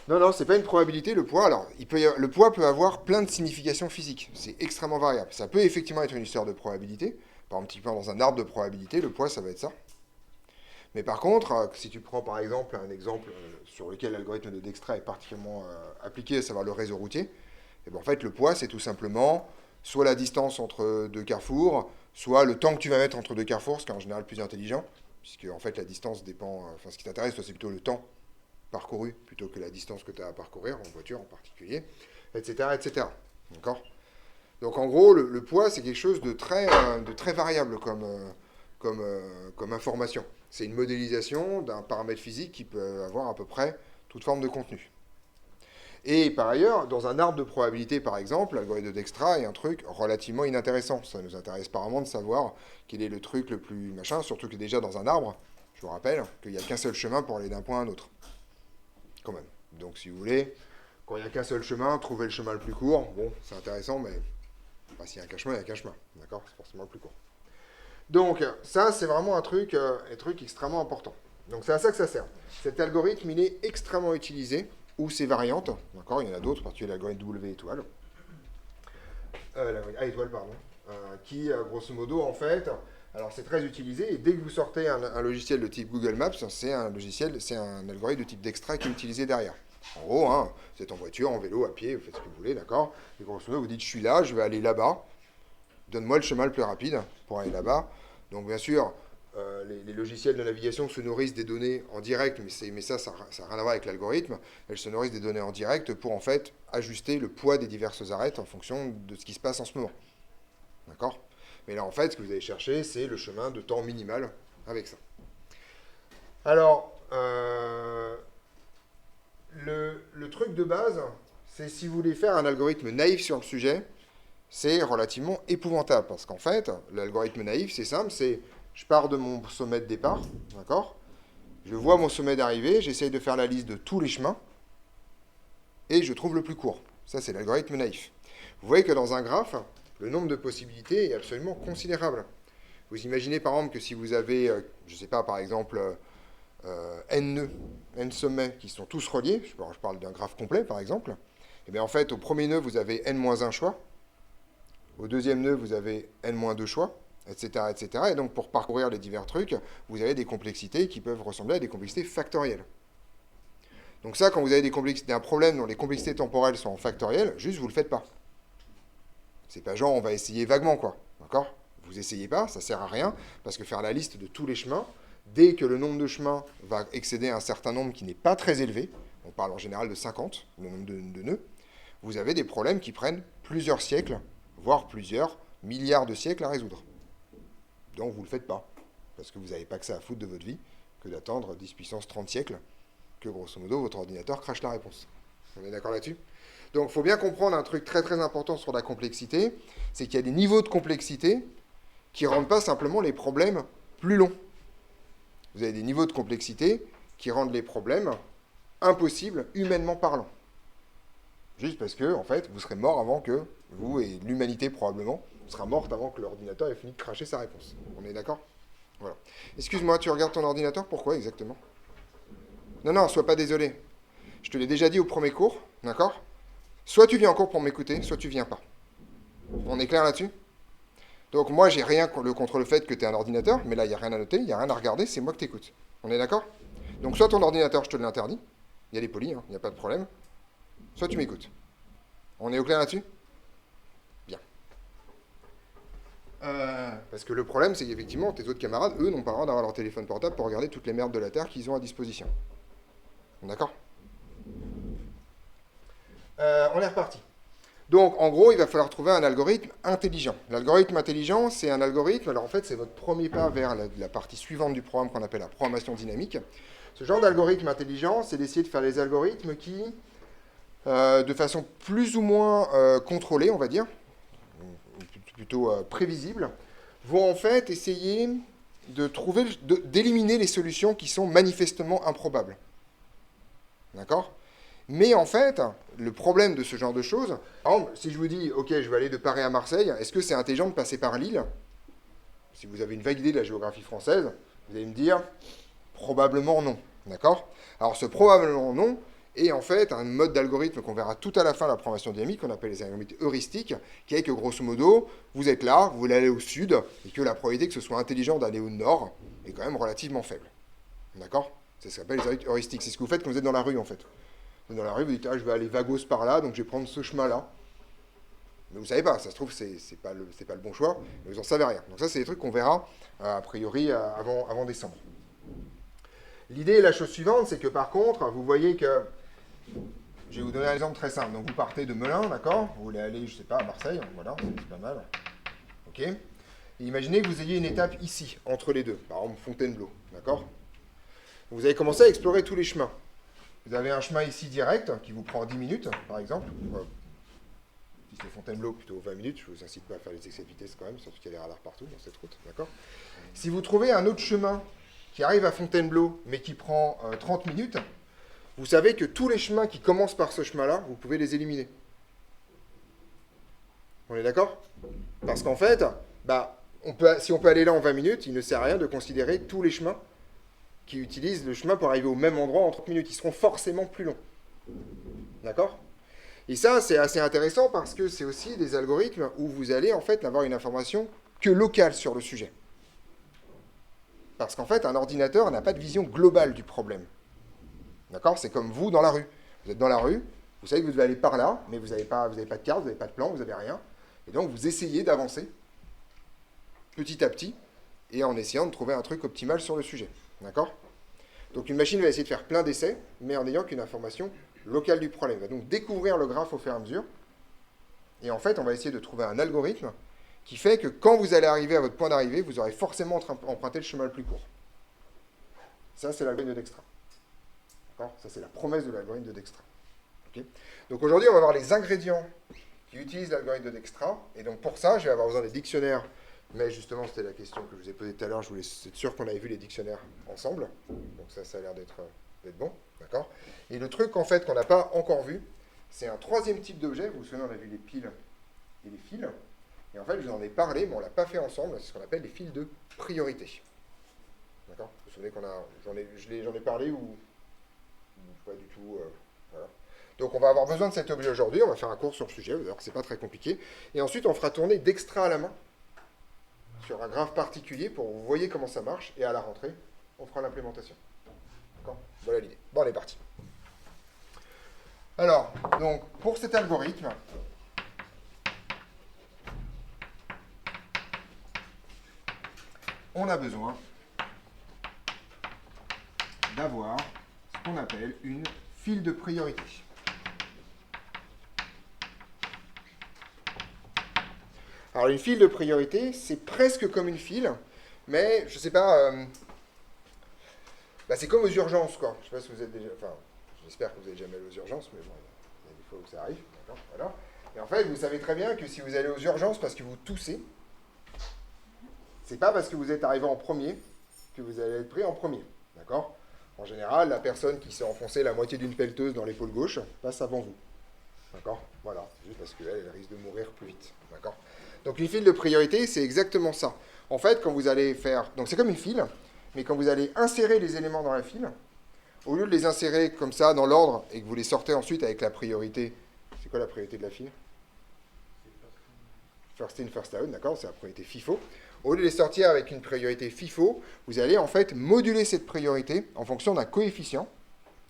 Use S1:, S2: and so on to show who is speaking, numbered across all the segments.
S1: Non, non, c'est pas une probabilité, le poids. Alors, le poids peut avoir plein de significations physiques. C'est extrêmement variable. Ça peut effectivement être une histoire de probabilité. Par exemple, typiquement dans un arbre de probabilité, le poids, ça va être ça. Mais par contre, si tu prends par exemple un exemple sur lequel l'algorithme de Dijkstra est particulièrement appliqué, à savoir le réseau routier, et ben en fait, le poids, c'est tout simplement soit la distance entre deux carrefours, soit le temps que tu vas mettre entre deux carrefours, ce qui est en général plus intelligent, puisque en fait la distance dépend, enfin ce qui t'intéresse, toi, c'est plutôt le temps parcouru plutôt que la distance que tu as à parcourir, en voiture en particulier, etc. etc. D'accord. Donc en gros, le poids, c'est quelque chose de très variable comme information. C'est une modélisation d'un paramètre physique qui peut avoir à peu près toute forme de contenu. Et par ailleurs, dans un arbre de probabilité, par exemple, l'algorithme de Dijkstra est un truc relativement inintéressant. Ça nous intéresse pas vraiment de savoir quel est le truc le plus machin, surtout que déjà dans un arbre, je vous rappelle qu'il n'y a qu'un seul chemin pour aller d'un point à un autre. Quand même. Donc si vous voulez, quand il n'y a qu'un seul chemin, trouver le chemin le plus court, bon, c'est intéressant, mais bah, s'il y a qu'un chemin, il y a qu'un chemin. D'accord. C'est forcément le plus court. Donc ça, c'est vraiment un truc extrêmement important. Donc c'est à ça que ça sert. Cet algorithme, il est extrêmement utilisé, ou ses variantes, d'accord, il y en a d'autres, en particulier l'algorithme W étoile, l'algorithme A étoile, pardon, qui, grosso modo, en fait, alors c'est très utilisé, et dès que vous sortez un logiciel de type Google Maps, c'est un logiciel, c'est un algorithme de type Dijkstra qui est utilisé derrière. En gros, hein, vous êtes en voiture, en vélo, à pied, vous faites ce que vous voulez, d'accord. Et grosso modo, vous dites, je suis là, je vais aller là-bas, donne-moi le chemin le plus rapide pour aller là-bas. Donc bien sûr, les logiciels de navigation se nourrissent des données en direct, mais ça n'a rien à voir avec l'algorithme. Elles se nourrissent des données en direct pour en fait ajuster le poids des diverses arêtes en fonction de ce qui se passe en ce moment. D'accord. Mais là, en fait, ce que vous allez chercher, c'est le chemin de temps minimal avec ça. Alors, le truc de base, c'est si vous voulez faire un algorithme naïf sur le sujet, c'est relativement épouvantable. Parce qu'en fait, l'algorithme naïf, c'est simple, c'est je pars de mon sommet de départ, d'accord. Je vois mon sommet d'arrivée, j'essaye de faire la liste de tous les chemins, et je trouve le plus court. Ça, c'est l'algorithme naïf. Vous voyez que dans un graphe, le nombre de possibilités est absolument considérable. Vous imaginez par exemple que si vous avez, je ne sais pas, par exemple, n nœuds, n sommets qui sont tous reliés, je parle d'un graphe complet par exemple, et bien en fait, au premier nœud, vous avez n-1 choix, au deuxième nœud, vous avez n-2 choix, etc., etc. Et donc, pour parcourir les divers trucs, vous avez des complexités qui peuvent ressembler à des complexités factorielles. Donc ça, quand vous avez un problème dont les complexités temporelles sont en factoriel, juste vous le faites pas. C'est pas genre on va essayer vaguement, quoi. D'accord. Vous essayez pas, ça sert à rien, parce que faire la liste de tous les chemins, dès que le nombre de chemins va excéder un certain nombre qui n'est pas très élevé, on parle en général de 50, le nombre de nœuds, vous avez des problèmes qui prennent plusieurs siècles, voire plusieurs milliards de siècles à résoudre. Donc vous ne le faites pas, parce que vous n'avez pas que ça à foutre de votre vie que d'attendre 10 puissance 30 siècles que grosso modo votre ordinateur crache la réponse. On est d'accord là-dessus. Donc il faut bien comprendre un truc très très important sur la complexité, c'est qu'il y a des niveaux de complexité qui ne rendent pas simplement les problèmes plus longs. Vous avez des niveaux de complexité qui rendent les problèmes impossibles humainement parlant. Juste parce que, en fait, vous serez mort avant que, vous et l'humanité probablement, sera morte avant que l'ordinateur ait fini de cracher sa réponse. On est d'accord. Voilà. Excuse-moi, tu regardes ton ordinateur, pourquoi exactement? Non, non, sois pas désolé. Je te l'ai déjà dit au premier cours, d'accord. Soit tu viens en cours pour m'écouter, soit tu viens pas. On est clair là-dessus. Donc moi, j'ai rien contre le fait que tu es un ordinateur, mais là, il n'y a rien à noter, il n'y a rien à regarder, c'est moi que t'écoutes. On est d'accord. Donc soit ton ordinateur, je te l'interdis, il y a les polis, il n'y a pas de problème, soit tu m'écoutes. On est au clair là-dessus. Bien. Parce que le problème, c'est qu'effectivement, tes autres camarades, eux, n'ont pas le droit d'avoir leur téléphone portable pour regarder toutes les merdes de la Terre qu'ils ont à disposition. D'accord. On est reparti. Donc, en gros, il va falloir trouver un algorithme intelligent. L'algorithme intelligent, c'est un algorithme, alors en fait, c'est votre premier pas vers la partie suivante du programme qu'on appelle la programmation dynamique. Ce genre d'algorithme intelligent, c'est d'essayer de faire des algorithmes qui, de façon plus ou moins contrôlée, on va dire, plutôt prévisible, vont en fait essayer de trouver, d'éliminer les solutions qui sont manifestement improbables. D'accord. Mais en fait, le problème de ce genre de choses, par exemple, si je vous dis, ok, je vais aller de Paris à Marseille, est-ce que c'est intelligent de passer par Lille? Si vous avez une vague idée de la géographie française, vous allez me dire, probablement non. D'accord. Alors ce probablement non, et en fait un mode d'algorithme qu'on verra tout à la fin de la programmation dynamique, qu'on appelle les algorithmes heuristiques, qui est que grosso modo, vous êtes là, vous voulez aller au sud, et que la probabilité que ce soit intelligent d'aller au nord est quand même relativement faible. D'accord? C'est ce qu'on appelle les algorithmes heuristiques. C'est ce que vous faites quand vous êtes dans la rue en fait. Vous êtes dans la rue, vous dites, ah, je vais aller vagos par là, donc je vais prendre ce chemin-là. Mais vous ne savez pas, ça se trouve, c'est pas le bon choix, mais vous n'en savez rien. Donc ça, c'est des trucs qu'on verra, a priori, avant décembre. L'idée est la chose suivante, c'est que par contre, vous voyez que, je vais vous donner un exemple très simple. Donc vous partez de Melun, d'accord? Vous voulez aller, je ne sais pas, à Marseille, voilà, c'est pas mal. Ok? Et imaginez que vous ayez une étape ici, entre les deux, par exemple Fontainebleau, d'accord? Vous avez commencé à explorer tous les chemins. Vous avez un chemin ici direct, qui vous prend 10 minutes, par exemple. Si c'est Fontainebleau, plutôt 20 minutes, je ne vous incite pas à faire les excès de vitesse quand même, surtout qu'il y a des radars partout dans cette route, d'accord? Si vous trouvez un autre chemin qui arrive à Fontainebleau, mais qui prend 30 minutes, vous savez que tous les chemins qui commencent par ce chemin-là, vous pouvez les éliminer. On est d'accord? Parce qu'en fait, si on peut aller là en 20 minutes, il ne sert à rien de considérer tous les chemins qui utilisent le chemin pour arriver au même endroit en 30 minutes. Ils seront forcément plus longs. D'accord? Et ça, c'est assez intéressant parce que c'est aussi des algorithmes où vous allez en fait n'avoir une information que locale sur le sujet. Parce qu'en fait, un ordinateur n'a pas de vision globale du problème. D'accord? C'est comme vous dans la rue. Vous êtes dans la rue, vous savez que vous devez aller par là, mais vous n'avez pas de carte, vous n'avez pas de plan, vous n'avez rien. Et donc, vous essayez d'avancer petit à petit et en essayant de trouver un truc optimal sur le sujet. D'accord? Donc, une machine va essayer de faire plein d'essais, mais en n'ayant qu'une information locale du problème. Elle va donc découvrir le graphe au fur et à mesure. Et en fait, on va essayer de trouver un algorithme qui fait que quand vous allez arriver à votre point d'arrivée, vous aurez forcément emprunté le chemin le plus court. Ça, c'est l'algorithme de Dijkstra. D'accord? Ça, c'est la promesse de l'algorithme de Dijkstra. Okay? Donc aujourd'hui, on va voir les ingrédients qui utilisent l'algorithme de Dijkstra. Et donc pour ça, je vais avoir besoin des dictionnaires. Mais justement, c'était la question que je vous ai posée tout à l'heure. Je voulais être sûr qu'on avait vu les dictionnaires ensemble. Donc ça a l'air d'être bon. D'accord? Et le truc, en fait, qu'on n'a pas encore vu, c'est un troisième type d'objet. Vous vous souvenez, on a vu les piles et les fils. Et en fait, je vous en ai parlé, mais on ne l'a pas fait ensemble. C'est ce qu'on appelle les fils de priorité. D'accord? Vous vous souvenez j'en ai parlé ou pas du tout. Voilà. Donc on va avoir besoin de cet objet aujourd'hui. On va faire un cours sur le sujet. Vous allez voir que c'est pas très compliqué. Et ensuite, on fera tourner Dijkstra à la main sur un graphe particulier pour que vous voyez comment ça marche. Et à la rentrée, on fera l'implémentation. D'accord? Voilà l'idée. Bon, on est parti. Alors, donc, pour cet algorithme, on a besoin d'avoir ce qu'on appelle une file de priorité. Alors, une file de priorité, c'est presque comme une file, mais je ne sais pas, c'est comme aux urgences, quoi. Je ne sais pas si vous êtes déjà, enfin, j'espère que vous n'êtes jamais allé aux urgences, mais bon, il y a des fois où ça arrive, d'accord, voilà. Et en fait, vous savez très bien que si vous allez aux urgences parce que vous toussez, c'est pas parce que vous êtes arrivé en premier que vous allez être pris en premier, d'accord? En général, la personne qui s'est enfoncée la moitié d'une pelleteuse dans l'épaule gauche passe avant vous, d'accord? Voilà, c'est juste parce qu'elle risque de mourir plus vite, d'accord? Donc une file de priorité, c'est exactement ça. En fait, quand vous allez faire, donc c'est comme une file, mais quand vous allez insérer les éléments dans la file, au lieu de les insérer comme ça dans l'ordre et que vous les sortez ensuite avec la priorité, c'est quoi la priorité de la file? First in, first out, d'accord? C'est la priorité FIFO. Au lieu de les sortir avec une priorité FIFO, vous allez en fait moduler cette priorité en fonction d'un coefficient,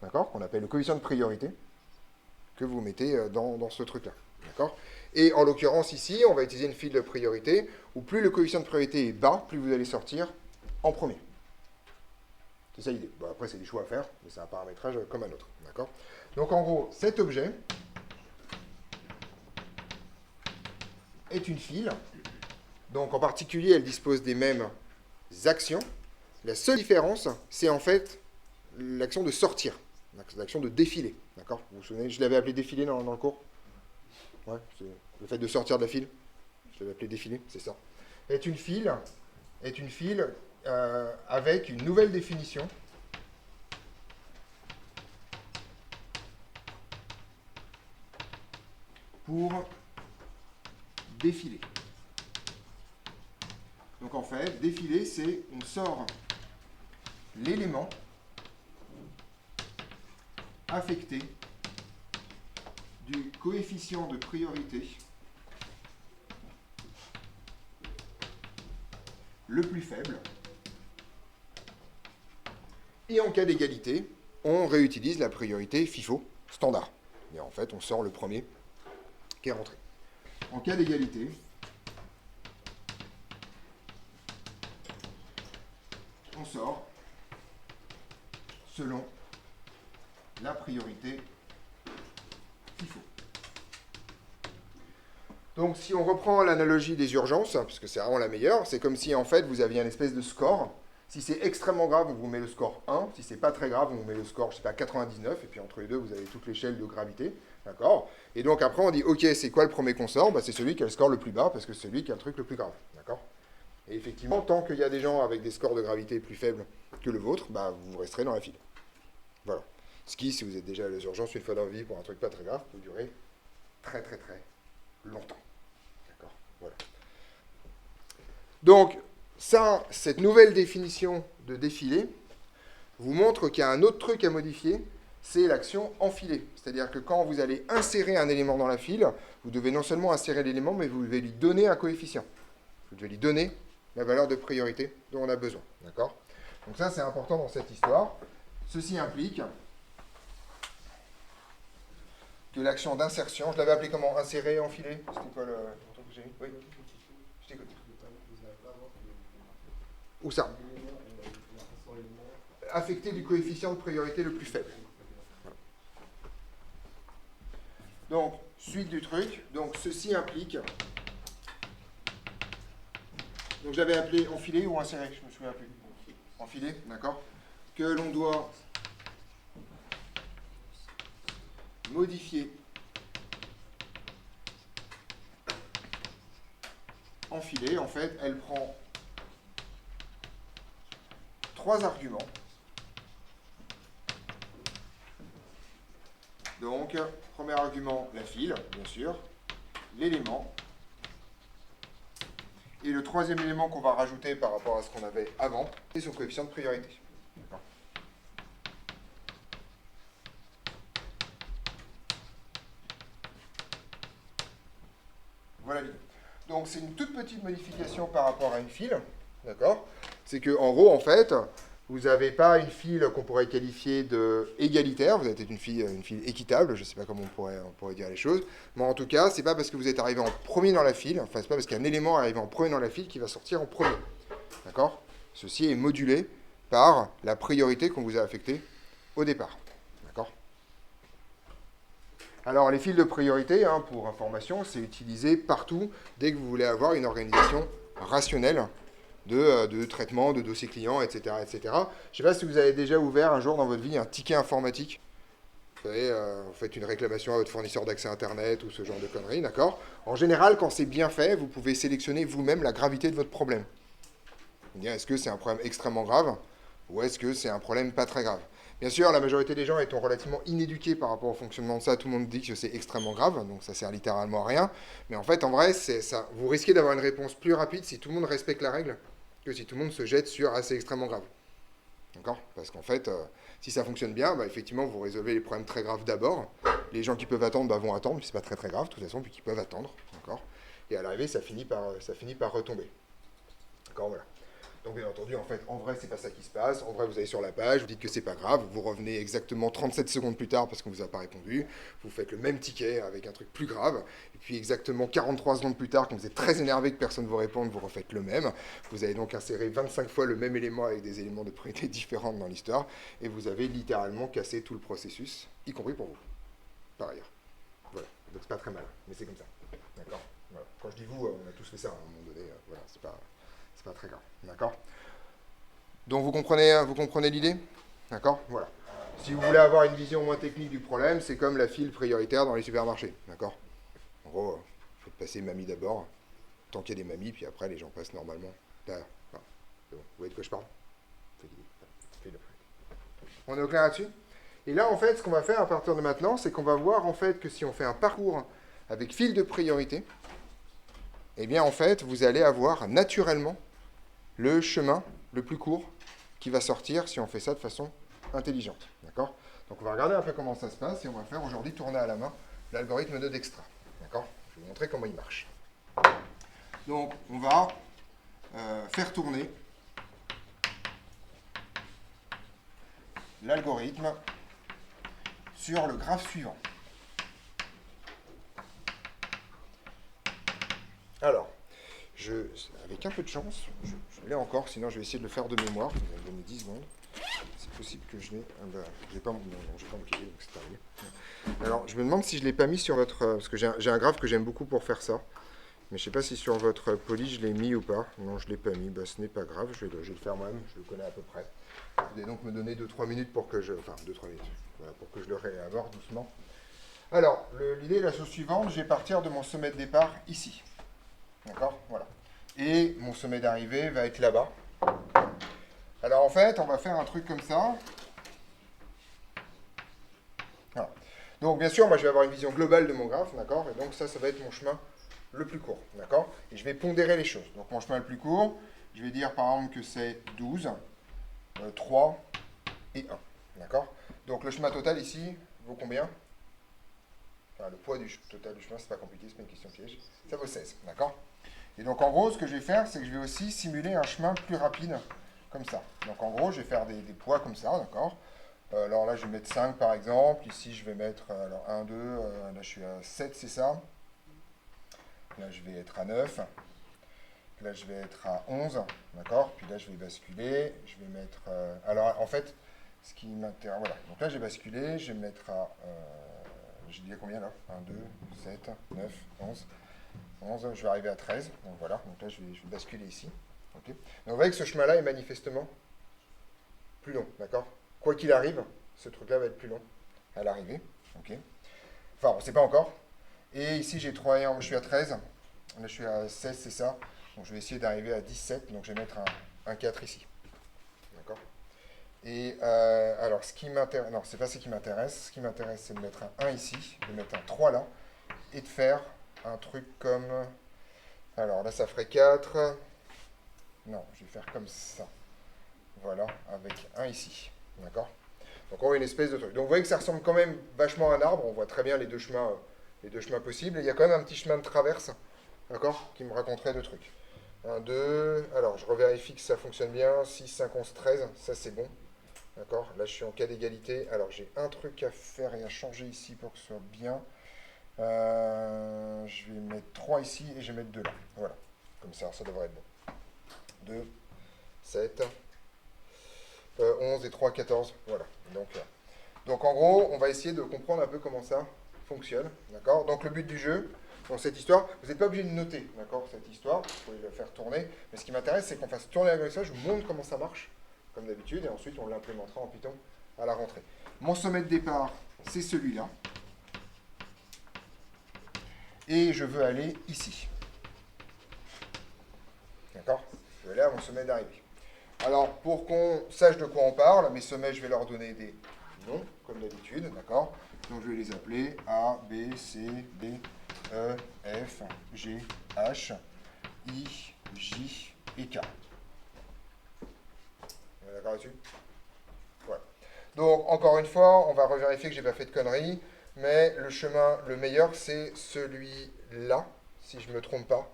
S1: d'accord? Qu'on appelle le coefficient de priorité, que vous mettez dans ce truc-là, d'accord? Et en l'occurrence ici, on va utiliser une file de priorité où plus le coefficient de priorité est bas, plus vous allez sortir en premier. C'est ça l'idée. Bon, après, c'est des choix à faire, mais c'est un paramétrage comme un autre, d'accord? Donc en gros, cet objet est une file. Donc en particulier, elle dispose des mêmes actions. La seule différence, c'est en fait l'action de sortir, l'action de défiler. D'accord? Vous vous souvenez, je l'avais appelé défiler dans le cours? Ouais, c'est le fait de sortir de la file. Je l'avais appelé défiler, c'est ça. Est une file avec une nouvelle définition. Pour défiler. Donc en fait, défiler, c'est on sort l'élément affecté du coefficient de priorité le plus faible. Et en cas d'égalité, on réutilise la priorité FIFO standard. Et en fait, on sort le premier qui est rentré. En cas d'égalité, on sort selon la priorité FIFO. Donc si on reprend l'analogie des urgences, parce que c'est vraiment la meilleure, c'est comme si en fait vous aviez une espèce de score. Si c'est extrêmement grave, on vous met le score 1. Si c'est pas très grave, on vous met le score, je sais pas, 99. Et puis entre les deux, vous avez toute l'échelle de gravité. D'accord? Et donc après, on dit, ok, c'est quoi le premier qu'on sort? Bah, c'est celui qui a le score le plus bas, parce que c'est celui qui a le truc le plus grave. D'accord? Et effectivement, tant qu'il y a des gens avec des scores de gravité plus faibles que le vôtre, bah, vous resterez dans la file. Voilà. Ce qui, si vous êtes déjà à l'urgence une fois dans la vie pour un truc pas très grave, peut durer très très très longtemps. D'accord? Voilà. Donc, ça, cette nouvelle définition de défilé vous montre qu'il y a un autre truc à modifier, c'est l'action enfilée. C'est-à-dire que quand vous allez insérer un élément dans la file, vous devez non seulement insérer l'élément, mais vous devez lui donner un coefficient. Vous devez lui donner la valeur de priorité dont on a besoin. D'accord? Donc ça, c'est important dans cette histoire. Ceci implique que l'action d'insertion, je l'avais appelé comment? Insérer, enfiler? C'était quoi le truc que j'ai mis? Oui. Je t'écoute. Où ça? Affecté du coefficient de priorité le plus faible. Voilà. Donc, suite du truc. Donc, ceci implique... Donc, j'avais appelé enfiler ou insérer, je me souviens plus. Enfiler, d'accord? Que l'on doit modifier enfiler. En fait, elle prend 3 arguments. Donc, premier argument, la file, bien sûr, l'élément, et le troisième élément qu'on va rajouter par rapport à ce qu'on avait avant, c'est son coefficient de priorité. Voilà l'idée. Donc, c'est une toute petite modification par rapport à une file, d'accord? C'est que, en gros, en fait, vous n'avez pas une file qu'on pourrait qualifier de égalitaire, vous avez peut-être une file équitable, je ne sais pas comment on pourrait dire les choses, mais en tout cas, c'est pas parce que vous êtes arrivé en premier dans la file, enfin, c'est pas parce qu'un élément est arrivé en premier dans la file qu'il va sortir en premier. D'accord? Ceci est modulé par la priorité qu'on vous a affectée au départ. D'accord? Alors, les files de priorité, hein, pour information, c'est utilisé partout dès que vous voulez avoir une organisation rationnelle de traitement, de dossier client, etc., etc. Je ne sais pas si vous avez déjà ouvert un jour dans votre vie un ticket informatique. Vous savez, vous faites une réclamation à votre fournisseur d'accès Internet ou ce genre de conneries, d'accord? En général, quand c'est bien fait, vous pouvez sélectionner vous-même la gravité de votre problème. Est-ce que c'est un problème extrêmement grave ou est-ce que c'est un problème pas très grave? Bien sûr, la majorité des gens étant relativement inéduqués par rapport au fonctionnement de ça, tout le monde dit que c'est extrêmement grave, donc ça sert littéralement à rien. Mais en fait, en vrai, ça, vous risquez d'avoir une réponse plus rapide si tout le monde respecte la règle que si tout le monde se jette sur assez extrêmement grave. D'accord? Parce qu'en fait, si ça fonctionne bien, bah, effectivement, vous résolvez les problèmes très graves d'abord. Les gens qui peuvent attendre bah, vont attendre, puis c'est pas très très grave, de toute façon, puis qui peuvent attendre. D'accord? Et à l'arrivée, ça finit par retomber. D'accord? Voilà. Donc bien entendu, en fait, en vrai, c'est pas ça qui se passe. En vrai, vous allez sur la page, vous dites que c'est pas grave, vous revenez exactement 37 secondes plus tard parce qu'on vous a pas répondu, vous faites le même ticket avec un truc plus grave, et puis exactement 43 secondes plus tard, quand vous êtes très énervé que personne ne vous réponde, vous refaites le même. Vous avez donc inséré 25 fois le même élément avec des éléments de priorité différents dans l'histoire, et vous avez littéralement cassé tout le processus, y compris pour vous, par ailleurs. Voilà, donc c'est pas très mal, mais c'est comme ça. D'accord? Voilà. Quand je dis vous, on a tous fait ça à un moment donné, voilà, c'est pas très grave. D'accord? Donc vous comprenez l'idée? D'accord? Voilà. Si vous voulez avoir une vision moins technique du problème, c'est comme la file prioritaire dans les supermarchés. D'accord? En gros, faites passer mamie d'abord, tant qu'il y a des mamies, puis après les gens passent normalement derrière. Voilà. C'est bon. Vous voyez de quoi je parle? On est au clair là-dessus? Et là, en fait, ce qu'on va faire à partir de maintenant, c'est qu'on va voir en fait que si on fait un parcours avec file de priorité, eh bien en fait, vous allez avoir naturellement le chemin le plus court qui va sortir si on fait ça de façon intelligente. D'accord? Donc on va regarder un peu comment ça se passe et on va faire aujourd'hui tourner à la main l'algorithme de Dijkstra. D'accord? Je vais vous montrer comment il marche. Donc on va faire tourner l'algorithme sur le graphe suivant. Alors, avec un peu de chance, je l'ai encore, sinon je vais essayer de le faire de mémoire. Vous allez me donner 10 secondes. C'est possible que je l'ai. J'ai pas mon. Non, j'ai pas mon cahier, donc c'est arrivé. Alors, je me demande si je ne l'ai pas mis sur votre. Parce que j'ai un graphe que j'aime beaucoup pour faire ça. Mais je ne sais pas si sur votre poly je l'ai mis ou pas. Non, je ne l'ai pas mis. Bah, ce n'est pas grave, je vais le faire moi-même. Je le connais à peu près. Vous allez donc me donner 2-3 minutes pour que je. Enfin, 2-3 minutes. Voilà, pour que je le réaborde doucement. Alors, l'idée est la chose suivante. Je vais partir de mon sommet de départ ici. D'accord? Voilà. Et mon sommet d'arrivée va être là-bas. Alors en fait, on va faire un truc comme ça. Voilà. Donc bien sûr, moi je vais avoir une vision globale de mon graphe, d'accord? Et donc ça va être mon chemin le plus court, d'accord? Et je vais pondérer les choses. Donc mon chemin le plus court, je vais dire par exemple que c'est 12, 3 et 1, d'accord? Donc le chemin total ici vaut combien? Enfin, le poids total du chemin, c'est pas compliqué, c'est pas une question piège. Ça vaut 16, d'accord? Et donc en gros, ce que je vais faire, c'est que je vais aussi simuler un chemin plus rapide, comme ça. Donc en gros, je vais faire des poids comme ça, d'accord? Alors là, je vais mettre 5 par exemple. Ici, je vais mettre alors 1, 2, là je suis à 7, c'est ça. Là, je vais être à 9. Là, je vais être à 11, d'accord? Puis là, je vais basculer. Je vais mettre... alors en fait, ce qui m'intéresse... Voilà. Donc là, j'ai basculé. Je vais mettre à... j'ai dit à combien là? 1, 2, 7, 9, 11. 11, je vais arriver à 13, donc voilà, donc là je vais basculer ici. Okay. Donc vous voyez que ce chemin-là est manifestement plus long, d'accord? Quoi qu'il arrive, ce truc-là va être plus long à l'arrivée. Okay. Enfin, on ne sait pas encore. Et ici, j'ai 3, je suis à 13, là je suis à 16, c'est ça. Donc je vais essayer d'arriver à 17, donc je vais mettre un 4 ici. D'accord? Et alors, ce qui m'intéresse, non, c'est pas ce qui m'intéresse. Ce qui m'intéresse, c'est de mettre un 1 ici, de mettre un 3 là, et de faire un truc comme... Alors là, ça ferait 4. Non, je vais faire comme ça. Voilà, avec un ici. D'accord? Donc on voit une espèce de truc. Donc vous voyez que ça ressemble quand même vachement à un arbre. On voit très bien les deux chemins possibles. Et il y a quand même un petit chemin de traverse, d'accord, qui me raconterait deux trucs. 1, 2. Alors je revérifie que ça fonctionne bien. 6, 5, 11, 13. Ça c'est bon. D'accord? Là je suis en cas d'égalité. Alors j'ai un truc à faire et à changer ici pour que ce soit bien. Je vais mettre 3 ici et je vais mettre 2 là. Voilà. Comme ça devrait être bon. 2, 7, 11 et 3, 14. Voilà. Donc en gros, on va essayer de comprendre un peu comment ça fonctionne. D'accord? Donc le but du jeu, dans cette histoire, vous n'êtes pas obligé de noter, d'accord, cette histoire, vous pouvez le faire tourner. Mais ce qui m'intéresse, c'est qu'on fasse tourner l'algorithme, je vous montre comment ça marche, comme d'habitude, et ensuite on l'implémentera en Python à la rentrée. Mon sommet de départ, c'est celui-là. Et je veux aller ici. D'accord? Je veux aller à mon sommet d'arrivée. Alors, pour qu'on sache de quoi on parle, mes sommets, je vais leur donner des noms, comme d'habitude, d'accord? Donc, je vais les appeler A, B, C, D, E, F, G, H, I, J et K. On est d'accord là-dessus? Voilà. Donc, encore une fois, on va revérifier que je n'ai pas fait de conneries. Mais le chemin le meilleur, c'est celui-là, si je ne me trompe pas.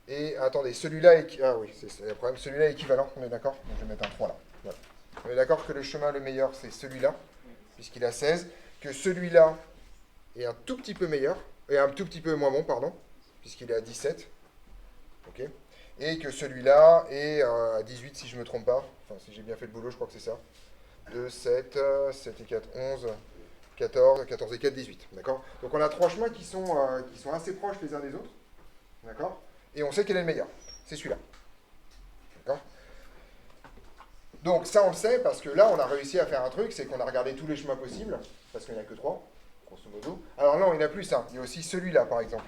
S1: Et attendez, celui-là est... Ah oui, c'est le problème. Celui-là est équivalent, on est d'accord? Donc je vais mettre un 3 là. Voilà. On est d'accord que le chemin le meilleur, c'est celui-là, puisqu'il a 16. Que celui-là est un tout petit peu meilleur, et un tout petit peu moins bon, pardon, puisqu'il est à 17. Ok. Et que celui-là est à 18, si je ne me trompe pas. Enfin, si j'ai bien fait le boulot, je crois que c'est ça. 2, 7, 7 et 4, 11... 14, 14 et 4, 18. D'accord? Donc on a trois chemins qui sont assez proches les uns des autres. D'accord? Et on sait quel est le meilleur. C'est celui-là. D'accord? Donc ça on le sait parce que là on a réussi à faire un truc, c'est qu'on a regardé tous les chemins possibles, parce qu'il n'y en a que 3, grosso modo. Alors non, il y en a plus, hein. Il y a aussi celui-là par exemple.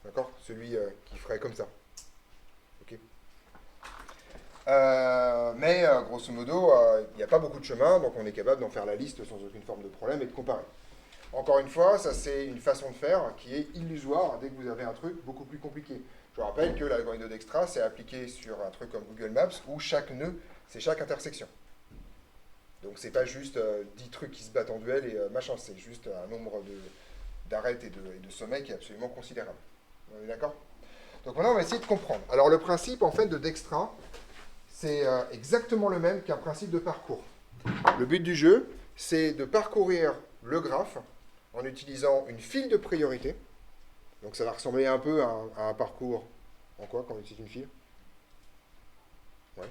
S1: D'accord? Celui qui ferait comme ça. Ok? Mais grosso modo, il n'y a pas beaucoup de chemins, donc on est capable d'en faire la liste sans aucune forme de problème et de comparer. Encore une fois, ça c'est une façon de faire qui est illusoire dès que vous avez un truc beaucoup plus compliqué. Je rappelle que l'algorithme de Dijkstra c'est appliqué sur un truc comme Google Maps où chaque nœud, c'est chaque intersection. Donc c'est pas juste 10 trucs qui se battent en duel et machin, c'est juste un nombre d'arêtes et de sommets qui est absolument considérable. On est d'accord? Donc maintenant on va essayer de comprendre. Alors le principe en fait de Dijkstra, c'est exactement le même qu'un principe de parcours. Le but du jeu, c'est de parcourir le graphe en utilisant une file de priorité. Donc ça va ressembler un peu à un parcours en quoi quand on utilise une file? Ouais.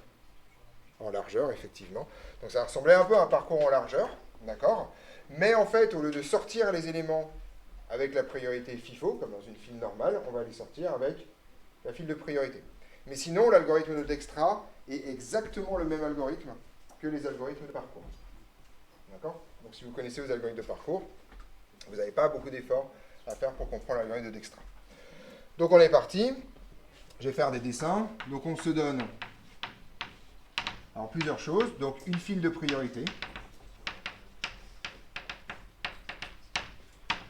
S1: En largeur, effectivement. Donc ça va ressembler un peu à un parcours en largeur, d'accord? Mais en fait, au lieu de sortir les éléments avec la priorité FIFO, comme dans une file normale, on va les sortir avec la file de priorité. Mais sinon, l'algorithme de Dijkstra est exactement le même algorithme que les algorithmes de parcours. D'accord? Donc si vous connaissez vos algorithmes de parcours, vous n'avez pas beaucoup d'efforts à faire pour comprendre l'algorithme de Dijkstra. Donc on est parti. Je vais faire des dessins. Donc on se donne alors plusieurs choses. Donc une file de priorité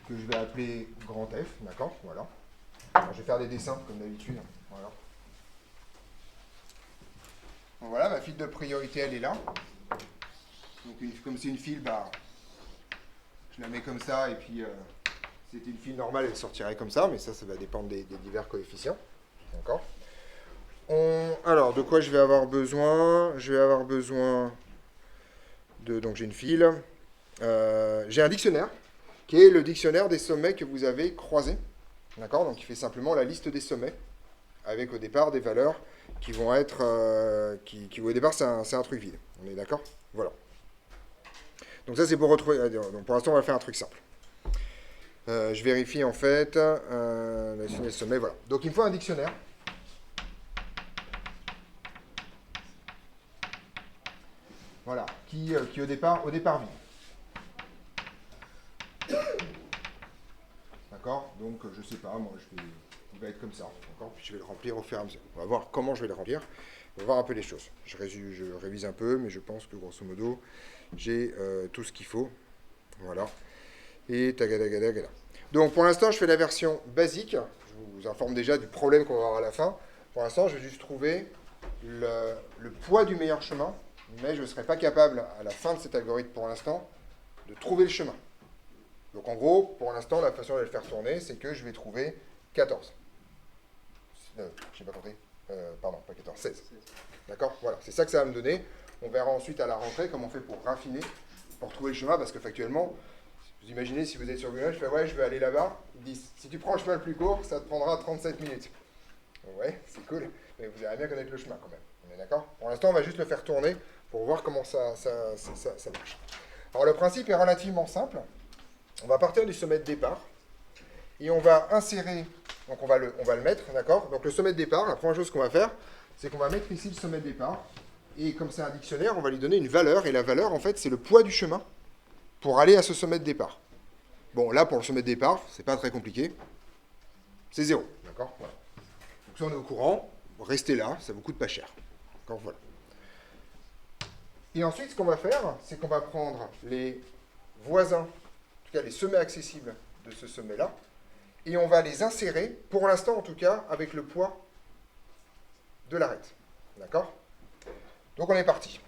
S1: que je vais appeler grand F, d'accord? Voilà. Alors, je vais faire des dessins comme d'habitude. Voilà. Donc voilà, ma file de priorité, elle est là. Donc comme c'est une file, bah, je la mets comme ça, et puis si c'était une file normale, elle sortirait comme ça, mais ça va dépendre des divers coefficients. D'accord? Alors, de quoi je vais avoir besoin? Je vais avoir besoin de... Donc j'ai une file. J'ai un dictionnaire, qui est le dictionnaire des sommets que vous avez croisés. D'accord? Donc il fait simplement la liste des sommets, avec au départ des valeurs qui vont être... qui au départ, c'est un truc vide. On est d'accord? Voilà. Donc ça, c'est pour retrouver... Donc pour l'instant, on va faire un truc simple. Je vérifie en fait la suite des sommets, voilà. Donc il me faut un dictionnaire. Voilà, qui au départ vide. D'accord? Donc je sais pas, moi il va être comme ça. D'accord? Puis je vais le remplir au fur et à mesure. On va voir comment je vais le remplir. On va voir un peu les choses. Je révise un peu, mais je pense que grosso modo, j'ai tout ce qu'il faut. Voilà. Et tagadagada. Donc pour l'instant, je fais la version basique. Je vous informe déjà du problème qu'on va avoir à la fin. Pour l'instant, je vais juste trouver le poids du meilleur chemin, mais je ne serai pas capable, à la fin de cet algorithme pour l'instant, de trouver le chemin. Donc en gros, pour l'instant, la façon de le faire tourner, c'est que je vais trouver 14. Je n'ai pas compté. Pardon, pas 14, 16. D'accord? Voilà, c'est ça que ça va me donner. On verra ensuite à la rentrée comment on fait pour raffiner, pour trouver le chemin, parce que factuellement, vous imaginez, si vous êtes sur Google, je fais ouais, je vais aller là-bas. Ils disent, si tu prends le chemin le plus court, ça te prendra 37 minutes. Ouais, c'est cool, mais vous allez bien connaître le chemin quand même. On est d'accord? Pour l'instant, on va juste le faire tourner pour voir comment ça marche. Alors le principe est relativement simple. On va partir du sommet de départ et on va insérer, donc on va le mettre, d'accord? Donc le sommet de départ, la première chose qu'on va faire, c'est qu'on va mettre ici le sommet de départ et comme c'est un dictionnaire, on va lui donner une valeur et la valeur, en fait, c'est le poids du chemin pour aller à ce sommet de départ. Bon, là, pour le sommet de départ, c'est pas très compliqué. C'est 0, d'accord? Voilà. Donc, si on est au courant, restez là, ça vous coûte pas cher. D'accord? Voilà. Et ensuite, ce qu'on va faire, c'est qu'on va prendre les voisins, en tout cas les sommets accessibles de ce sommet-là, et on va les insérer, pour l'instant en tout cas, avec le poids de l'arête. D'accord? Donc, on est parti.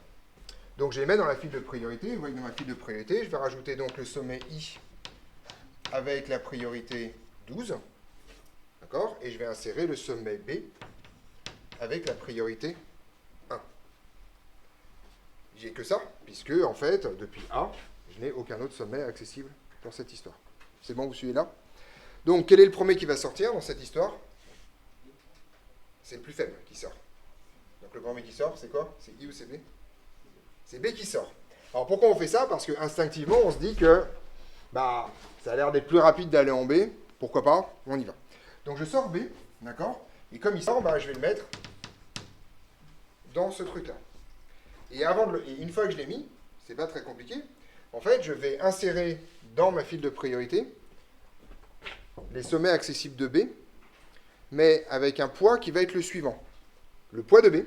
S1: Donc je les mets dans la file de priorité. Vous voyez que dans ma file de priorité, je vais rajouter donc le sommet I avec la priorité 12. D'accord? Et je vais insérer le sommet B avec la priorité 1. J'ai que ça, puisque en fait, depuis A, je n'ai aucun autre sommet accessible dans cette histoire. C'est bon, vous suivez là? Donc quel est le premier qui va sortir dans cette histoire? C'est le plus faible qui sort. Donc le premier qui sort, c'est quoi? C'est I ou c'est B? C'est B qui sort. Alors pourquoi on fait ça? Parce que instinctivement, on se dit que bah, ça a l'air d'être plus rapide d'aller en B. Pourquoi pas? On y va. Donc je sors B, d'accord? Et comme il sort, bah, je vais le mettre dans ce truc-là. Et une fois que je l'ai mis, c'est pas très compliqué. En fait, je vais insérer dans ma file de priorité les sommets accessibles de B, mais avec un poids qui va être le suivant. Le poids de B,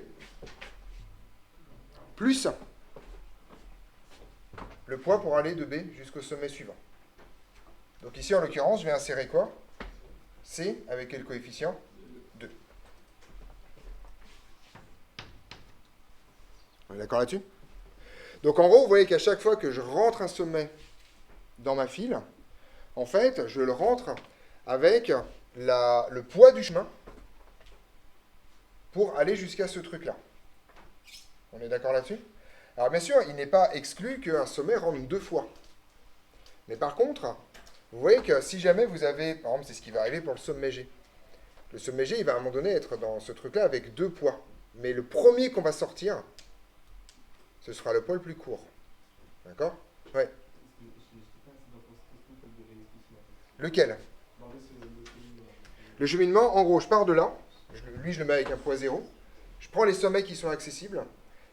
S1: plus le poids pour aller de B jusqu'au sommet suivant. Donc ici, en l'occurrence, je vais insérer quoi? C avec quel coefficient? 2. On est d'accord là-dessus? Donc en gros, vous voyez qu'à chaque fois que je rentre un sommet dans ma file, en fait, je le rentre avec le poids du chemin pour aller jusqu'à ce truc-là. On est d'accord là-dessus? Alors bien sûr, il n'est pas exclu qu'un sommet rentre 2 fois. Mais par contre, vous voyez que si jamais vous avez, par exemple, c'est ce qui va arriver pour le sommet G. Le sommet G, il va à un moment donné être dans ce truc-là avec 2 poids. Mais le premier qu'on va sortir, ce sera le poids le plus court. D'accord? Ouais. Lequel? Le cheminement, en gros, je pars de là. Lui, je le mets avec un poids 0. Je prends les sommets qui sont accessibles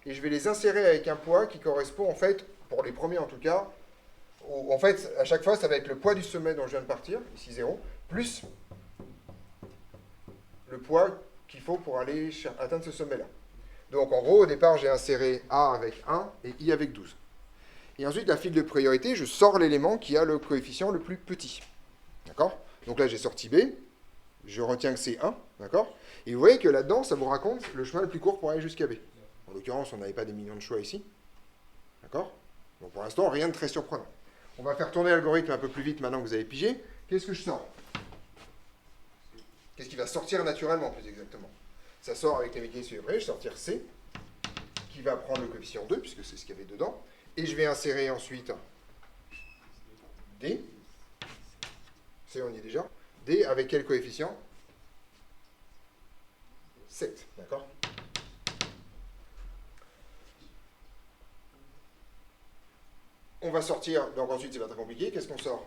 S1: et je vais les insérer avec un poids qui correspond, en fait, pour les premiers en tout cas, en fait, à chaque fois, ça va être le poids du sommet dont je viens de partir, ici 0, plus le poids qu'il faut pour aller atteindre ce sommet-là. Donc, en gros, au départ, j'ai inséré A avec 1 et I avec 12. Et ensuite, la file de priorité, je sors l'élément qui a le coefficient le plus petit. D'accord? Donc là, j'ai sorti B. Je retiens que c'est 1. D'accord? Et vous voyez que là-dedans, ça vous raconte le chemin le plus court pour aller jusqu'à B. En l'occurrence, on n'avait pas des millions de choix ici. D'accord? Donc pour l'instant, rien de très surprenant. On va faire tourner l'algorithme un peu plus vite maintenant que vous avez pigé. Qu'est-ce que je sors? Qu'est-ce qui va sortir naturellement, plus exactement? Ça sort avec les mécanismes de près. Je vais sortir C, qui va prendre le coefficient 2, puisque c'est ce qu'il y avait dedans. Et je vais insérer ensuite D. C, on y est déjà. D avec quel coefficient? 7, d'accord? On va sortir, donc ensuite c'est pas très compliqué, qu'est-ce qu'on sort?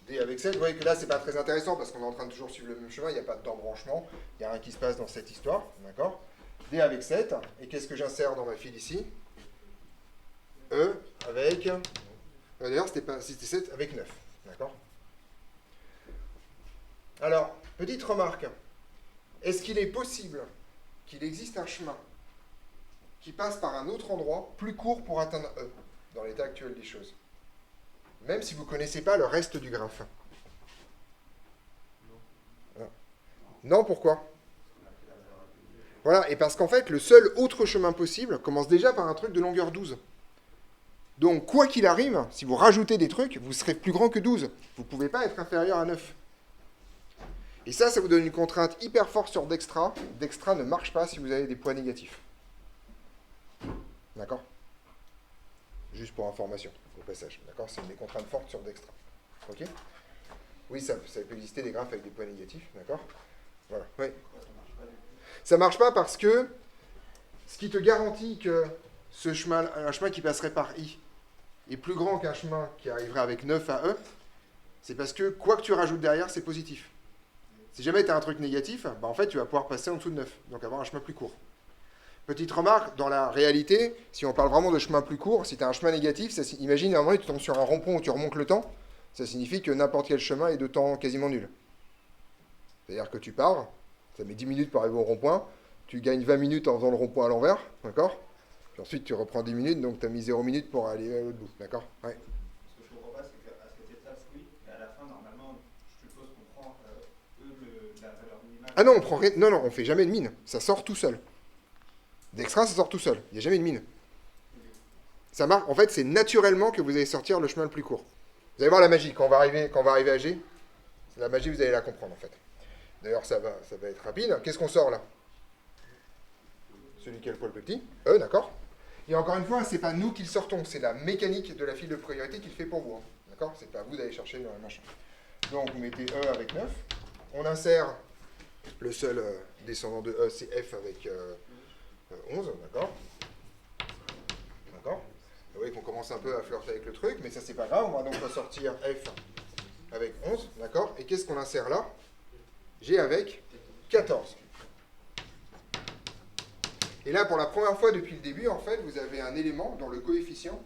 S1: D avec 7, vous voyez que là c'est pas très intéressant parce qu'on est en train de toujours suivre le même chemin, il n'y a pas d'embranchement, il n'y a rien qui se passe dans cette histoire, d'accord? D avec 7, et qu'est-ce que j'insère dans ma file ici? E avec, d'ailleurs c'était 7 avec 9, d'accord? Alors, petite remarque, est-ce qu'il est possible qu'il existe un chemin qui passe par un autre endroit plus court pour atteindre E, dans l'état actuel des choses? Même si vous ne connaissez pas le reste du graphe. Non. Non, pourquoi? Voilà, et parce qu'en fait, le seul autre chemin possible commence déjà par un truc de longueur 12. Donc, quoi qu'il arrive, si vous rajoutez des trucs, vous serez plus grand que 12. Vous ne pouvez pas être inférieur à 9. Et ça vous donne une contrainte hyper forte sur Dijkstra. Dijkstra ne marche pas si vous avez des poids négatifs. D'accord? Juste pour information, au passage. D'accord? C'est une des contraintes fortes sur Dijkstra. Ok? Oui, ça peut exister des graphes avec des poids négatifs. D'accord? Voilà. Oui. Ça marche pas parce que ce qui te garantit que un chemin qui passerait par I est plus grand qu'un chemin qui arriverait avec 9 à E, c'est parce que quoi que tu rajoutes derrière, c'est positif. Si jamais tu as un truc négatif, bah en fait, tu vas pouvoir passer en dessous de 9, donc avoir un chemin plus court. Petite remarque, dans la réalité, si on parle vraiment de chemin plus court, si tu as un chemin négatif, imagine à un moment donné, tu tombes sur un rond-point où tu remontes le temps, ça signifie que n'importe quel chemin est de temps quasiment nul. C'est-à-dire que tu pars, ça met 10 minutes pour arriver au rond-point, tu gagnes 20 minutes en faisant le rond-point à l'envers, d'accord? Puis ensuite, tu reprends 10 minutes, donc tu as mis 0 minutes pour aller à l'autre bout, d'accord? Ouais.
S2: Ce que je ne comprends pas, c'est qu'à cette étape, oui, mais à la fin, normalement, je suppose qu'on prend la valeur minimale.
S1: Ah non, on prend rien. Non, on fait jamais de mine. Ça sort tout seul. Dijkstra, ça sort tout seul. Il n'y a jamais de mine. Ça marche. En fait, c'est naturellement que vous allez sortir le chemin le plus court. Vous allez voir la magie. Quand on va arriver à G, la magie, vous allez la comprendre, en fait. D'ailleurs, ça va être rapide. Qu'est-ce qu'on sort, là? Celui qui a le poil petit. D'accord. Et encore une fois, c'est pas nous qui le sortons. C'est la mécanique de la file de priorité qui le fait pour vous. Hein. D'accord? C'est pas à vous d'aller chercher dans le machin. Donc, vous mettez E avec 9. On insère le seul descendant de E, c'est F avec 11, d'accord? D'accord? Vous voyez qu'on commence un peu à flirter avec le truc, mais ça, c'est pas grave. On va donc ressortir F avec 11, d'accord? Et qu'est-ce qu'on insère là? G avec 14. Et là, pour la première fois depuis le début, en fait, vous avez un élément dont le coefficient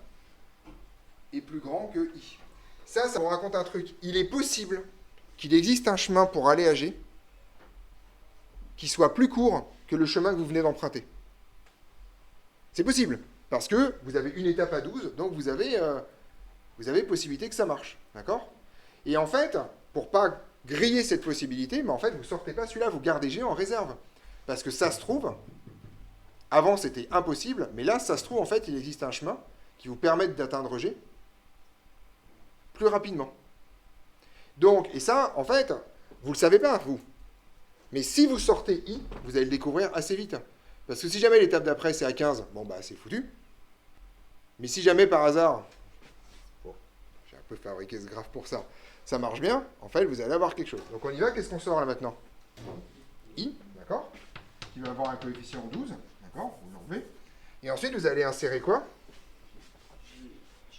S1: est plus grand que I. Ça vous raconte un truc. Il est possible qu'il existe un chemin pour aller à G qui soit plus court que le chemin que vous venez d'emprunter. C'est possible, parce que vous avez une étape à 12, donc vous avez possibilité que ça marche. D'accord? Et en fait, pour pas griller cette possibilité, mais en fait, vous ne sortez pas celui-là, vous gardez G en réserve. Parce que ça se trouve, avant c'était impossible, mais là, ça se trouve, en fait, il existe un chemin qui vous permettent d'atteindre G plus rapidement. Donc, et ça, en fait, vous ne le savez pas, vous. Mais si vous sortez I, vous allez le découvrir assez vite. Parce que si jamais l'étape d'après, c'est à 15, bon, bah, c'est foutu. Mais si jamais, par hasard, bon, j'ai un peu fabriqué ce graphe pour ça, ça marche bien, en fait, vous allez avoir quelque chose. Donc, on y va, qu'est-ce qu'on sort là maintenant? I, d'accord? Qui va avoir un coefficient 12, d'accord? Vous l'enlevez. Et ensuite, vous allez insérer quoi?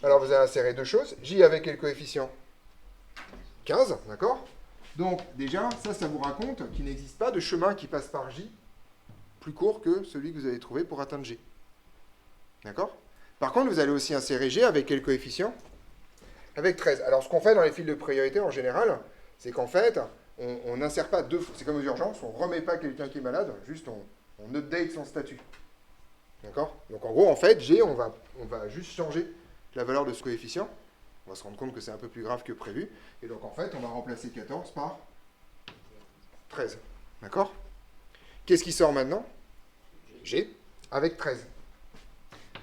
S1: Alors, vous allez insérer deux choses. J avec quel coefficient? 15, d'accord? Donc, déjà, ça vous raconte qu'il n'existe pas de chemin qui passe par J plus court que celui que vous allez trouver pour atteindre G. D'accord? Par contre, vous allez aussi insérer G avec quel coefficient? Avec 13. Alors, ce qu'on fait dans les fils de priorité en général, c'est qu'en fait, on n'insère pas deux fois. C'est comme aux urgences, on ne remet pas quelqu'un qui est malade, juste on update son statut. D'accord? Donc, en gros, en fait, G, on va juste changer la valeur de ce coefficient. On va se rendre compte que c'est un peu plus grave que prévu. Et donc, en fait, on va remplacer 14 par 13. D'accord? Qu'est-ce qui sort maintenant? G avec 13.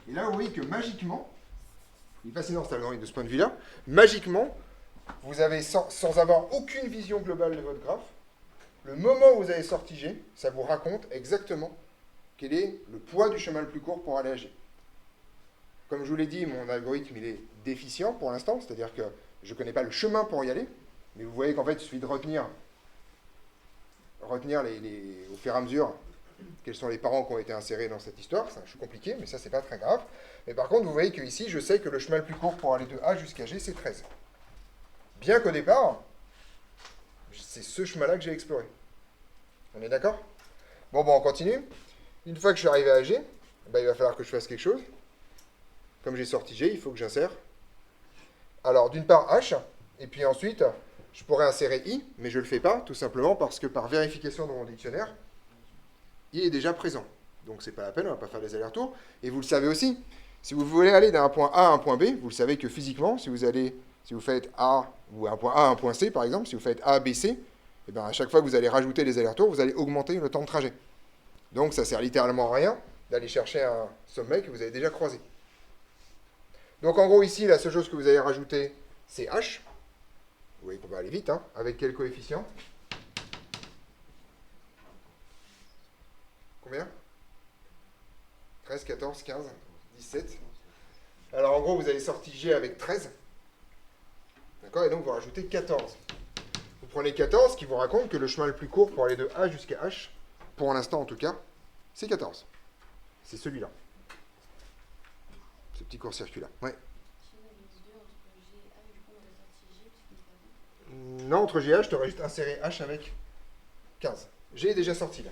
S1: Et là, vous voyez que magiquement, il est fascinant cet algorithme de ce point de vue-là, magiquement, vous avez, sans avoir aucune vision globale de votre graphe, le moment où vous avez sorti G, ça vous raconte exactement quel est le poids du chemin le plus court pour aller à G. Comme je vous l'ai dit, mon algorithme il est déficient pour l'instant, c'est-à-dire que je ne connais pas le chemin pour y aller, mais vous voyez qu'en fait, il suffit de retenir au fur et à mesure quels sont les parents qui ont été insérés dans cette histoire. C'est un chou compliqué, mais ça, c'est pas très grave. Mais par contre, vous voyez qu'ici, je sais que le chemin le plus court pour aller de A jusqu'à G, c'est 13. Bien qu'au départ, c'est ce chemin-là que j'ai exploré. On est d'accord? Bon, on continue. Une fois que je suis arrivé à G, ben, il va falloir que je fasse quelque chose. Comme j'ai sorti G, il faut que j'insère. Alors, d'une part, H, et puis ensuite, je pourrais insérer I, mais je ne le fais pas, tout simplement parce que par vérification dans mon dictionnaire, I est déjà présent. Donc, c'est pas la peine, on ne va pas faire les allers-retours. Et vous le savez aussi, si vous voulez aller d'un point A à un point B, vous le savez que physiquement, si vous faites A, ou un point A à un point C, par exemple, si vous faites A, B, C, et bien à chaque fois que vous allez rajouter les allers-retours, vous allez augmenter le temps de trajet. Donc, ça sert littéralement à rien d'aller chercher un sommet que vous avez déjà croisé. Donc, en gros, ici, la seule chose que vous allez rajouter, c'est H. Vous voyez qu'on va aller vite, hein. Avec quel coefficient? Combien? 13, 14, 15, 17. Alors, en gros, vous avez sorti G avec 13. D'accord? Et donc, vous rajoutez 14. Vous prenez 14, qui vous raconte que le chemin le plus court pour aller de A jusqu'à H, pour l'instant en tout cas, c'est 14. C'est celui-là. Ce petit court-circuit-là. Ouais. Non, entre G et H, tu aurais juste inséré H avec 15. G est déjà sorti là.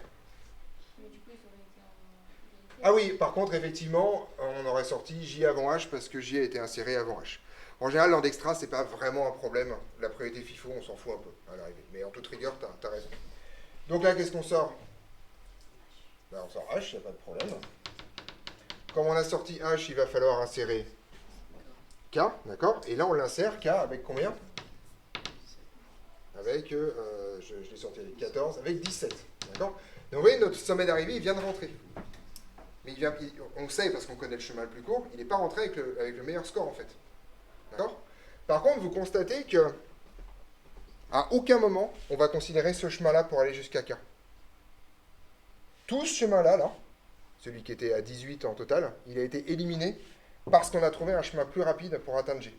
S1: Ah oui, par contre, effectivement, on aurait sorti J avant H parce que J a été inséré avant H. En général, dans Dextra, c'est pas vraiment un problème. La priorité FIFO, on s'en fout un peu à l'arrivée. Mais en toute rigueur, t'as raison. Donc là, qu'est-ce qu'on sort? Là, on sort H, il n'y a pas de problème. Comme on a sorti H, il va falloir insérer K, d'accord? Et là, on l'insère K avec combien? Avec, je l'ai sorti avec 14, avec 17, d'accord? Donc vous voyez, notre sommet d'arrivée, il vient de rentrer. Mais on sait, parce qu'on connaît le chemin le plus court, il n'est pas rentré avec le meilleur score, en fait. D'accord? Par contre, vous constatez que à aucun moment, on va considérer ce chemin-là pour aller jusqu'à K. Tout ce chemin-là, là, celui qui était à 18 en total, il a été éliminé parce qu'on a trouvé un chemin plus rapide pour atteindre G.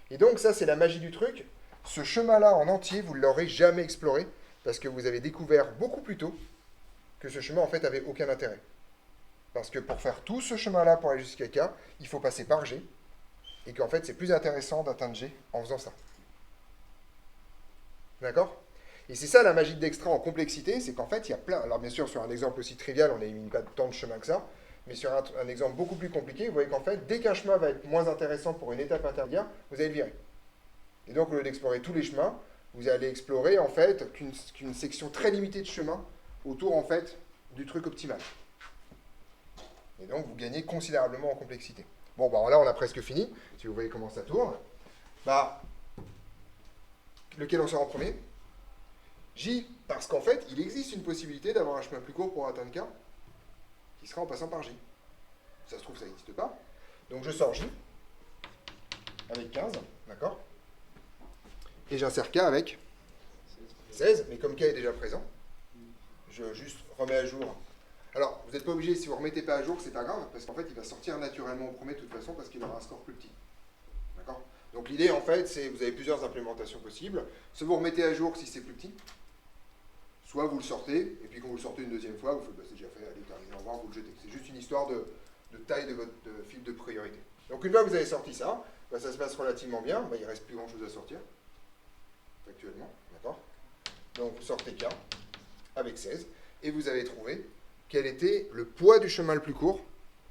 S1: Et donc, ça, c'est la magie du truc. Ce chemin-là en entier, vous ne l'aurez jamais exploré parce que vous avez découvert beaucoup plus tôt que ce chemin, en fait, avait aucun intérêt. Parce que pour faire tout ce chemin-là pour aller jusqu'à K, il faut passer par G. Et qu'en fait, c'est plus intéressant d'atteindre G en faisant ça. D'accord? Et c'est ça la magie de Dextra en complexité, c'est qu'en fait, il y a plein... Alors bien sûr, sur un exemple aussi trivial, on n'élimine pas tant de chemins que ça, mais sur un exemple beaucoup plus compliqué, vous voyez qu'en fait, dès qu'un chemin va être moins intéressant pour une étape intermédiaire, vous allez le virer. Et donc, au lieu d'explorer tous les chemins, vous allez explorer, en fait, qu'une section très limitée de chemins autour, en fait, du truc optimal. Et donc, vous gagnez considérablement en complexité. Bon, bah là, on a presque fini. Si vous voyez comment ça tourne. Bah, lequel on sort en premier? J, parce qu'en fait, il existe une possibilité d'avoir un chemin plus court pour atteindre K, qui sera en passant par J. Ça se trouve, ça n'existe pas. Donc je sors J avec 15, d'accord? Et j'insère K avec 16, mais comme K est déjà présent, je juste remets à jour. Alors, vous n'êtes pas obligé, si vous ne remettez pas à jour, c'est pas grave, parce qu'en fait, il va sortir naturellement au premier de toute façon, parce qu'il aura un score plus petit. D'accord? Donc l'idée, en fait, c'est vous avez plusieurs implémentations possibles. Soit vous remettez à jour si c'est plus petit, soit vous le sortez, et puis quand vous le sortez une deuxième fois, vous faites, bah, c'est déjà fait, allez, terminé, au revoir, vous le jetez. C'est juste une histoire de taille de votre fil de priorité. Donc une fois que vous avez sorti ça, bah, ça se passe relativement bien, bah, il ne reste plus grand chose à sortir, actuellement, d'accord? Donc vous sortez K avec 16, et vous avez trouvé quel était le poids du chemin le plus court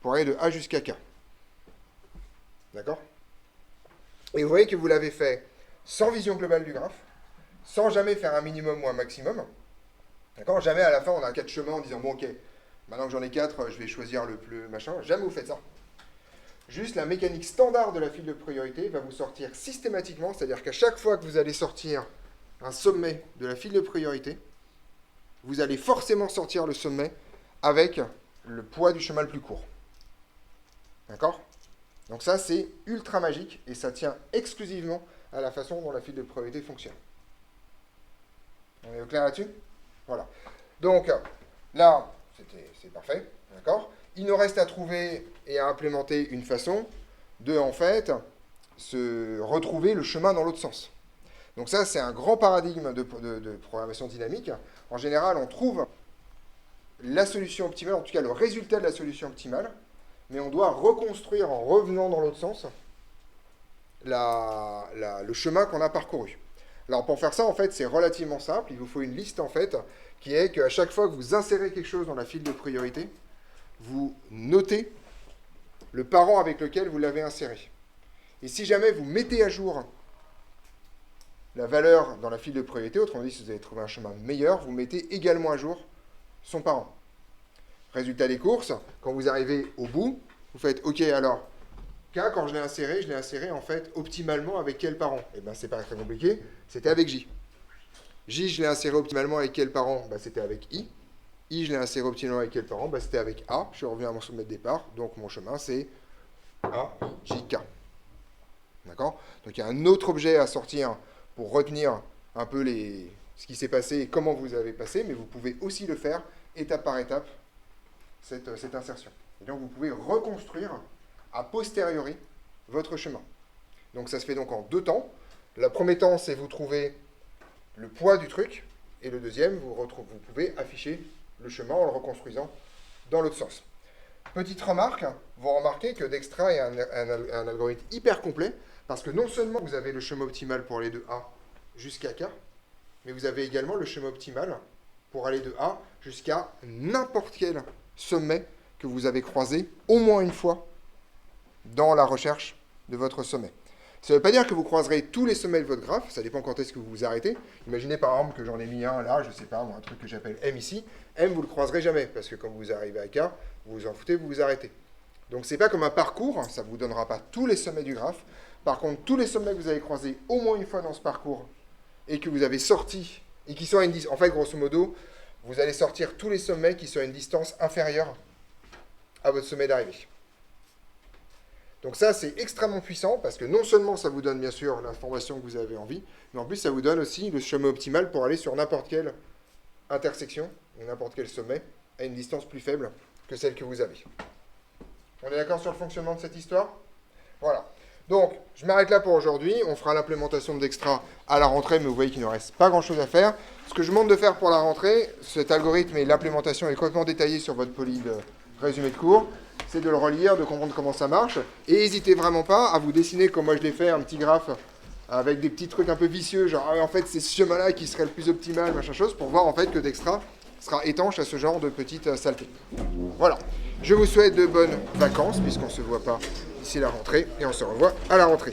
S1: pour aller de A jusqu'à K. D'accord? Et vous voyez que vous l'avez fait sans vision globale du graphe, sans jamais faire un minimum ou un maximum. D'accord? Jamais à la fin on a 4 chemins en disant bon ok, maintenant que j'en ai 4, je vais choisir le plus machin. Jamais vous faites ça. Juste la mécanique standard de la file de priorité va vous sortir systématiquement, c'est-à-dire qu'à chaque fois que vous allez sortir un sommet de la file de priorité, vous allez forcément sortir le sommet avec le poids du chemin le plus court. D'accord? Donc ça, c'est ultra magique et ça tient exclusivement à la façon dont la file de priorité fonctionne. On est au clair là-dessus? Voilà. Donc là, c'est parfait. D'accord? Il nous reste à trouver et à implémenter une façon de, en fait, se retrouver le chemin dans l'autre sens. Donc ça, c'est un grand paradigme de programmation dynamique. En général, on trouve la solution optimale, en tout cas le résultat de la solution optimale, mais on doit reconstruire en revenant dans l'autre sens le chemin qu'on a parcouru. Alors pour faire ça, en fait, c'est relativement simple. Il vous faut une liste, en fait, qui est qu'à chaque fois que vous insérez quelque chose dans la file de priorité, vous notez le parent avec lequel vous l'avez inséré. Et si jamais vous mettez à jour la valeur dans la file de priorité, autrement dit, si vous avez trouvé un chemin meilleur, vous mettez également à jour son parent. Résultat des courses, quand vous arrivez au bout, vous faites OK, alors, K, quand je l'ai inséré en fait optimalement avec quel parent? Eh bien, c'est pas très compliqué, c'était avec J. J, je l'ai inséré optimalement avec quel parent? Bah, c'était avec I. I, je l'ai inséré optimalement avec quel parent? Bah, c'était avec A. Je suis revenu à mon sommet de départ, donc mon chemin, c'est A, J, K. D'accord? Donc, il y a un autre objet à sortir pour retenir un peu ce qui s'est passé et comment vous avez passé, mais vous pouvez aussi le faire étape par étape, cette insertion. Et donc, vous pouvez reconstruire a posteriori votre chemin. Donc, ça se fait donc en 2 temps. Le premier temps, c'est vous trouvez le poids du truc, et le deuxième, vous pouvez afficher le chemin en le reconstruisant dans l'autre sens. Petite remarque, vous remarquez que Dijkstra est un algorithme hyper complet, parce que non seulement vous avez le chemin optimal pour aller de A jusqu'à K, mais vous avez également le chemin optimal pour aller de A jusqu'à n'importe quel sommet que vous avez croisé au moins une fois dans la recherche de votre sommet. Ça ne veut pas dire que vous croiserez tous les sommets de votre graphe, ça dépend quand est-ce que vous vous arrêtez. Imaginez par exemple que j'en ai mis un là, je ne sais pas, un truc que j'appelle M ici. M, vous ne le croiserez jamais, parce que quand vous arrivez à K, vous vous en foutez, vous vous arrêtez. Donc c'est pas comme un parcours, ça ne vous donnera pas tous les sommets du graphe. Par contre, tous les sommets que vous avez croisés au moins une fois dans ce parcours, et que vous avez sortis, et qui sont à une distance, en fait, grosso modo, vous allez sortir tous les sommets qui sont à une distance inférieure à votre sommet d'arrivée. Donc ça, c'est extrêmement puissant, parce que non seulement ça vous donne bien sûr l'information que vous avez envie, mais en plus ça vous donne aussi le chemin optimal pour aller sur n'importe quelle intersection, ou n'importe quel sommet, à une distance plus faible que celle que vous avez. On est d'accord sur le fonctionnement de cette histoire? Voilà. Donc, je m'arrête là pour aujourd'hui. On fera l'implémentation de Dijkstra à la rentrée, mais vous voyez qu'il ne reste pas grand-chose à faire. Ce que je demande de faire pour la rentrée, cet algorithme et l'implémentation est complètement détaillé sur votre poly de résumé de cours, c'est de le relire, de comprendre comment ça marche. Et n'hésitez vraiment pas à vous dessiner, comme moi je l'ai fait, un petit graphe avec des petits trucs un peu vicieux, genre en fait c'est ce chemin-là qui serait le plus optimal, machin chose, pour voir en fait que Dijkstra sera étanche à ce genre de petites saletés. Voilà. Je vous souhaite de bonnes vacances, puisqu'on ne se voit pas d'ici la rentrée, et on se revoit à la rentrée.